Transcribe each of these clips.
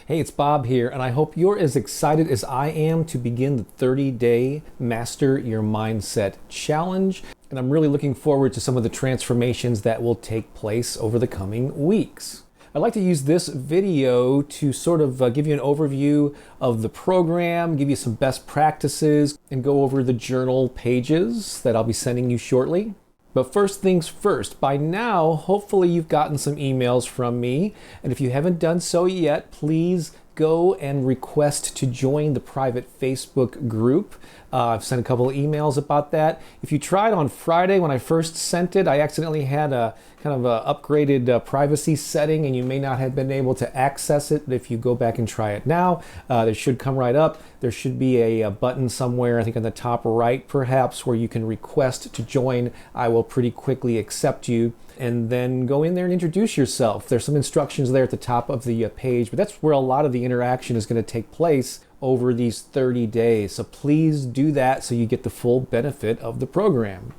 Hey, it's Bob here, and I hope you're as excited as I am to begin the 30-day Master Your Mindset Challenge. And I'm really looking forward to some of the transformations that will take place over the coming weeks. I'd like to use this video to sort of give you an overview of the program, give you some best practices, and go over the journal pages that I'll be sending you shortly. But first things first, by now, hopefully you've gotten some emails from me. And if you haven't done so yet, please go and request to join the private Facebook group. I've sent a couple of emails about that. If you tried on Friday when I first sent it, I accidentally had a kind of a upgraded privacy setting and you may not have been able to access it. If you go back and try it now, it should come right up. There should be a button somewhere, I think on the top right perhaps, where you can request to join. I will pretty quickly accept you. And then go in there and introduce yourself. There's some instructions there at the top of the page, but that's where a lot of the interaction is going to take place over these 30 days. So please do that so you get the full benefit of the program.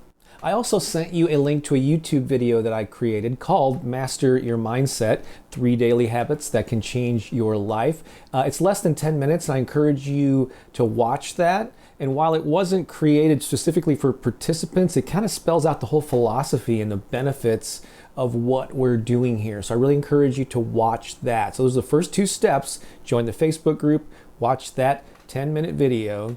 I also sent you a link to a YouTube video that I created called Master Your Mindset, 3 Daily Habits That Can Change Your Life. It's less than 10 minutes, and I encourage you to watch that. And while it wasn't created specifically for participants, it kind of spells out the whole philosophy and the benefits of what we're doing here. So I really encourage you to watch that. So those are the first 2 steps. Join the Facebook group, watch that 10-minute video,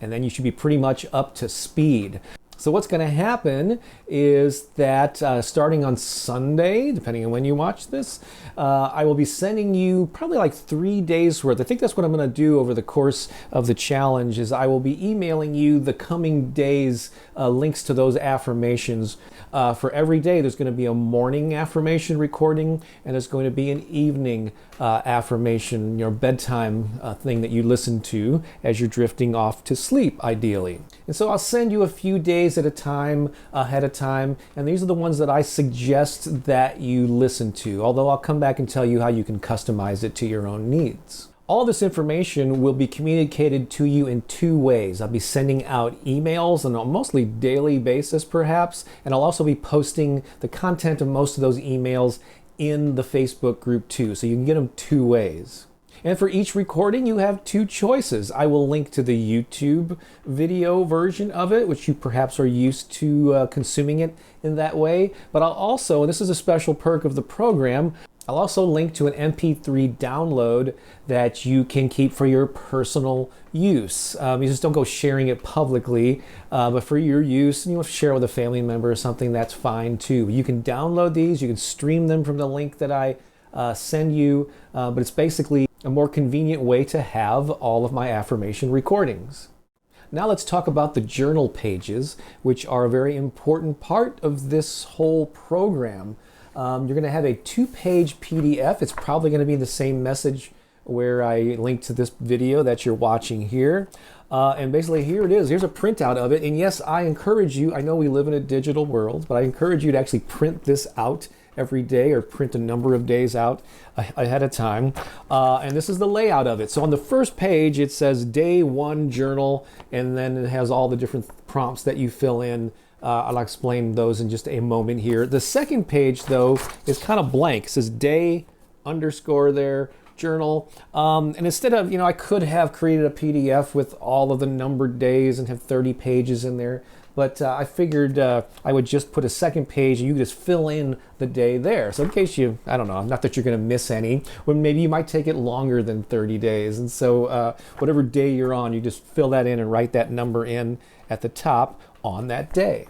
and then you should be pretty much up to speed. So what's going to happen is that starting on Sunday, depending on when you watch this, I will be sending you probably like 3 days worth. I think that's what I'm going to do over the course of the challenge is I will be emailing you the coming days links to those affirmations. For every day, there's going to be a morning affirmation recording, and there's going to be an evening affirmation, your bedtime thing that you listen to as you're drifting off to sleep, ideally. And so I'll send you a few days at a time, ahead of time, and these are the ones that I suggest that you listen to, although I'll come back and tell you how you can customize it to your own needs. All this information will be communicated to you in 2 ways. I'll be sending out emails on a mostly daily basis, perhaps, and I'll also be posting the content of most of those emails in the Facebook group too, so you can get them 2 ways. And for each recording, you have 2 choices. I will link to the YouTube video version of it, which you perhaps are used to consuming it in that way. But I'll also, and this is a special perk of the program, I'll also link to an MP3 download that you can keep for your personal use. You just don't go sharing it publicly, but for your use, and you want to share it with a family member or something, that's fine too. You can download these, you can stream them from the link that I send you, but it's basically a more convenient way to have all of my affirmation recordings. Now let's talk about the journal pages, which are a very important part of this whole program. You're going to have a 2-page PDF. It's probably going to be the same message where I link to this video that you're watching here. And basically here it is. Here's a printout of it. And yes, I encourage you, I know we live in a digital world, but I encourage you to actually print this out every day or print a number of days out ahead of time. And this is the layout of it. So on the first page, it says Day 1 Journal, and then it has all the different prompts that you fill in. I'll explain those in just a moment here. The second page, though, is kind of blank. It says day underscore there, journal. And instead of, I could have created a PDF with all of the numbered days and have 30 pages in there. But I figured I would just put a second page and you just fill in the day there. So in case you, I don't know, not that you're going to miss any, or maybe you might take it longer than 30 days. And so whatever day you're on, you just fill that in and write that number in at the top on that day.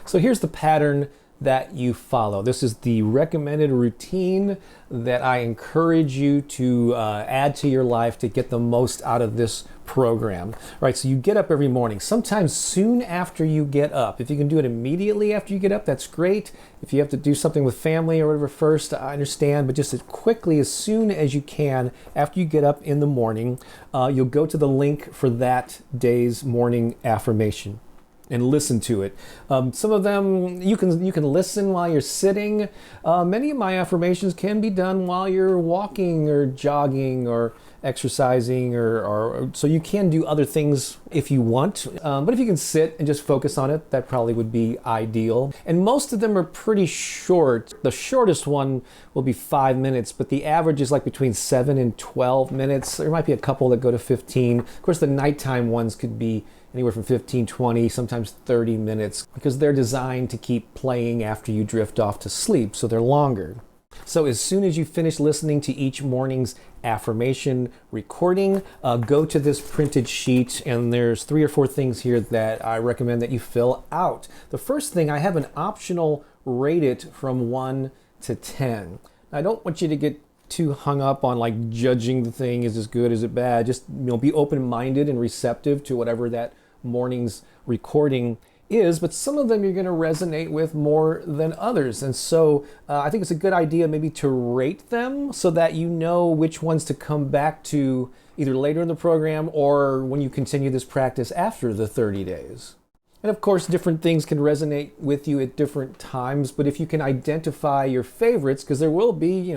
So here's the pattern that you follow. This is the recommended routine that I encourage you to add to your life to get the most out of this program. Right, so you get up every morning, sometimes soon after you get up. If you can do it immediately after you get up, that's great. If you have to do something with family or whatever first, I understand, but just as quickly, as soon as you can after you get up in the morning, you'll go to the link for that day's morning affirmation. and listen to it. Some of them you can listen while you're sitting. Many of my affirmations can be done while you're walking or jogging or exercising, or so you can do other things if you want. But if you can sit and just focus on it, that probably would be ideal. And most of them are pretty short. The shortest one will be 5 minutes, but the average is like between 7 and 12 minutes. There might be a couple that go to 15. Of course, the nighttime ones could be anywhere from 15, 20, sometimes 30 minutes, because they're designed to keep playing after you drift off to sleep, so they're longer. So as soon as you finish listening to each morning's affirmation recording, go to this printed sheet, and there's 3 or 4 things here that I recommend that you fill out. The first thing, I have an optional rate it from 1 to 10. Now, I don't want you to get too hung up on like judging the thing, is this good, is it bad? Just be open-minded and receptive to whatever that morning's recording is, but some of them you're going to resonate with more than others. And so I think it's a good idea maybe to rate them so that you know which ones to come back to either later in the program or when you continue this practice after the 30 days. And of course, different things can resonate with you at different times, but if you can identify your favorites, because there will be,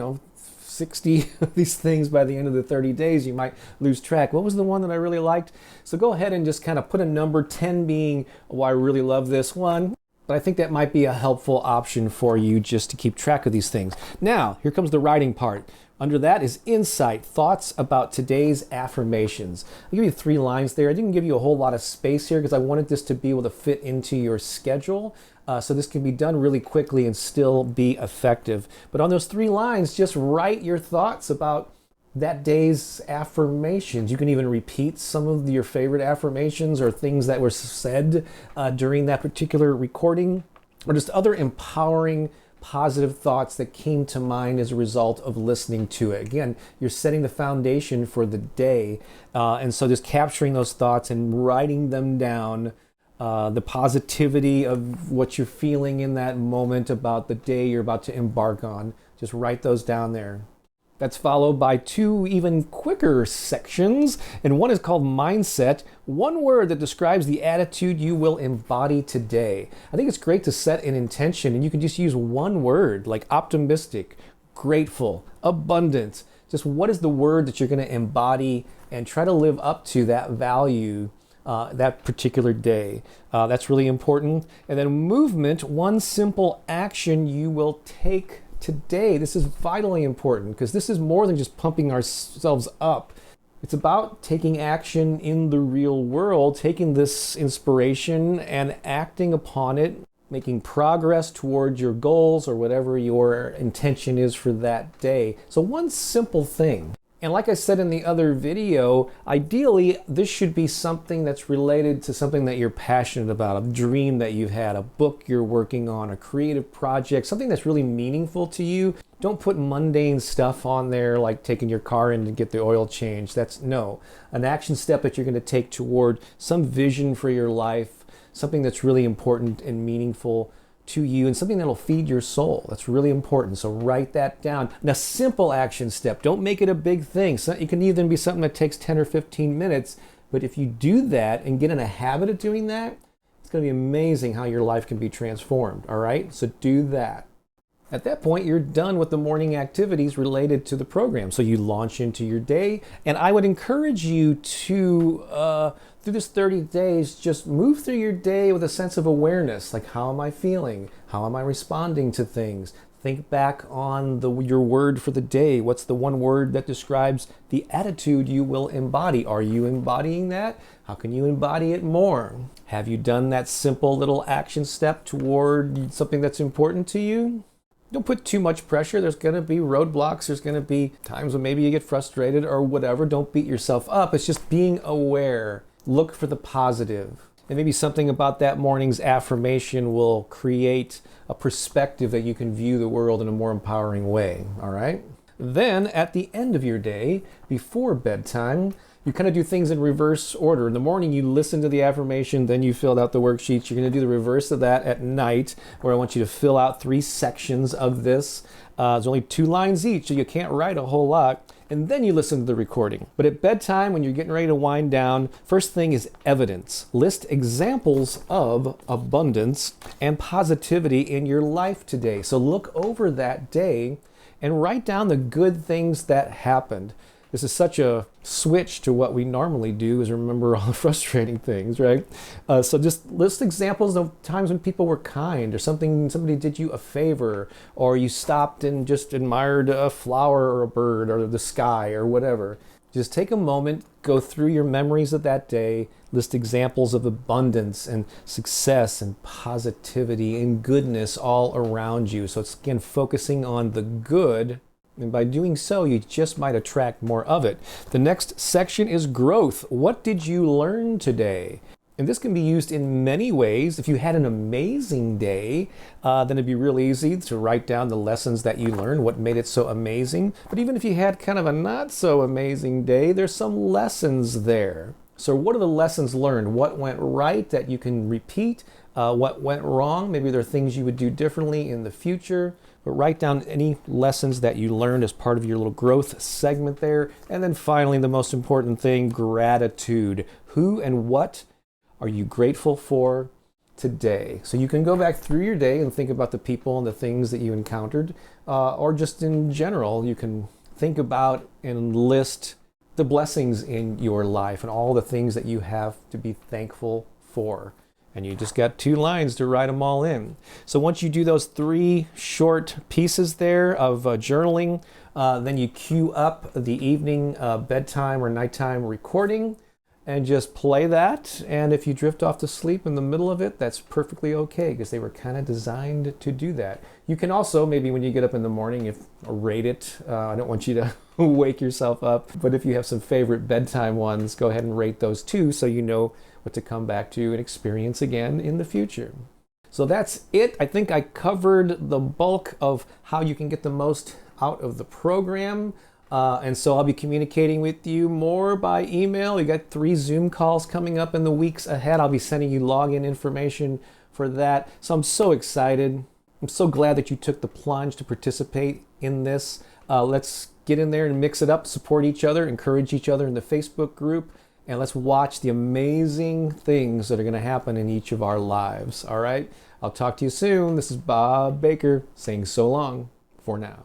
60 of these things by the end of the 30 days, you might lose track. What was the one that I really liked? So go ahead and just kind of put a number, 10 being, oh, I really love this one. But I think that might be a helpful option for you just to keep track of these things. Now, here comes the writing part. Under that is insight, thoughts about today's affirmations. I'll give you 3 lines there. I didn't give you a whole lot of space here because I wanted this to be able to fit into your schedule. So this can be done really quickly and still be effective. But on those 3 lines, just write your thoughts about that day's affirmations. You can even repeat some of your favorite affirmations or things that were said during that particular recording, or just other empowering positive thoughts that came to mind as a result of listening to it. Again, you're setting the foundation for the day. And so just capturing those thoughts and writing them down, the positivity of what you're feeling in that moment about the day you're about to embark on, just write those down there. That's followed by 2 even quicker sections, and one is called mindset. 1 word that describes the attitude you will embody today. I think it's great to set an intention, and you can just use 1 word like optimistic, grateful, abundant. Just what is the word that you're going to embody, and try to live up to that value that particular day. That's really important. And then movement, 1 simple action you will take today. This is vitally important because this is more than just pumping ourselves up. It's about taking action in the real world, taking this inspiration and acting upon it, making progress towards your goals or whatever your intention is for that day. So 1 simple thing. And like I said in the other video, ideally, this should be something that's related to something that you're passionate about, a dream that you've had, a book you're working on, a creative project, something that's really meaningful to you. Don't put mundane stuff on there like taking your car in to get the oil changed. No. An action step that you're going to take toward some vision for your life, something that's really important and meaningful to you, and something that'll feed your soul. That's really important. So write that down. Now, simple action step. Don't make it a big thing. So it can even be something that takes 10 or 15 minutes. But if you do that and get in a habit of doing that, it's going to be amazing how your life can be transformed. All right? So do that. At that point, you're done with the morning activities related to the program. So you launch into your day. And I would encourage you to, through this 30 days, just move through your day with a sense of awareness. Like, how am I feeling? How am I responding to things? Think back on your word for the day. What's the 1 word that describes the attitude you will embody? Are you embodying that? How can you embody it more? Have you done that simple little action step toward something that's important to you? Don't put too much pressure. There's going to be roadblocks. There's going to be times when maybe you get frustrated or whatever. Don't beat yourself up. It's just being aware. Look for the positive. And maybe something about that morning's affirmation will create a perspective that you can view the world in a more empowering way. All right? Then at the end of your day, before bedtime, you kind of do things in reverse order. In the morning, you listen to the affirmation, then you filled out the worksheets. You're going to do the reverse of that at night, where I want you to fill out 3 sections of this. There's only 2 lines each, so you can't write a whole lot. and then you listen to the recording. But at bedtime, when you're getting ready to wind down, first thing is evidence. List examples of abundance and positivity in your life today. So look over that day and write down the good things that happened. This is such a switch to what we normally do, is remember all the frustrating things, right? So just list examples of times when people were kind, or somebody did you a favor, or you stopped and just admired a flower or a bird or the sky or whatever. Just take a moment, go through your memories of that day, list examples of abundance and success and positivity and goodness all around you. So it's, again, focusing on the good. And by doing so, you just might attract more of it. The next section is growth. What did you learn today? And this can be used in many ways. If you had an amazing day, then it'd be real easy to write down the lessons that you learned, what made it so amazing. But even if you had kind of a not so amazing day, there's some lessons there. So what are the lessons learned? What went right that you can repeat? What went wrong? Maybe there are things you would do differently in the future. But write down any lessons that you learned as part of your little growth segment there. And then finally, the most important thing, gratitude. Who and what are you grateful for today? So you can go back through your day and think about the people and the things that you encountered, or just in general, you can think about and list the blessings in your life and all the things that you have to be thankful for. And you just got 2 lines to write them all in. So once you do those 3 short pieces there of journaling, then you cue up the evening bedtime or nighttime recording and just play that. And if you drift off to sleep in the middle of it, that's perfectly okay, because they were kind of designed to do that. You can also, maybe when you get up in the morning, rate it. I don't want you to wake yourself up, but if you have some favorite bedtime ones, go ahead and rate those too, so you know what to come back to and experience again in the future. So that's it. I think I covered the bulk of how you can get the most out of the program. And so I'll be communicating with you more by email. We got 3 Zoom calls coming up in the weeks ahead. I'll be sending you login information for that. So I'm so excited. I'm so glad that you took the plunge to participate in this. Let's get in there and mix it up, support each other, encourage each other in the Facebook group. And let's watch the amazing things that are going to happen in each of our lives. All right? I'll talk to you soon. This is Bob Baker saying so long for now.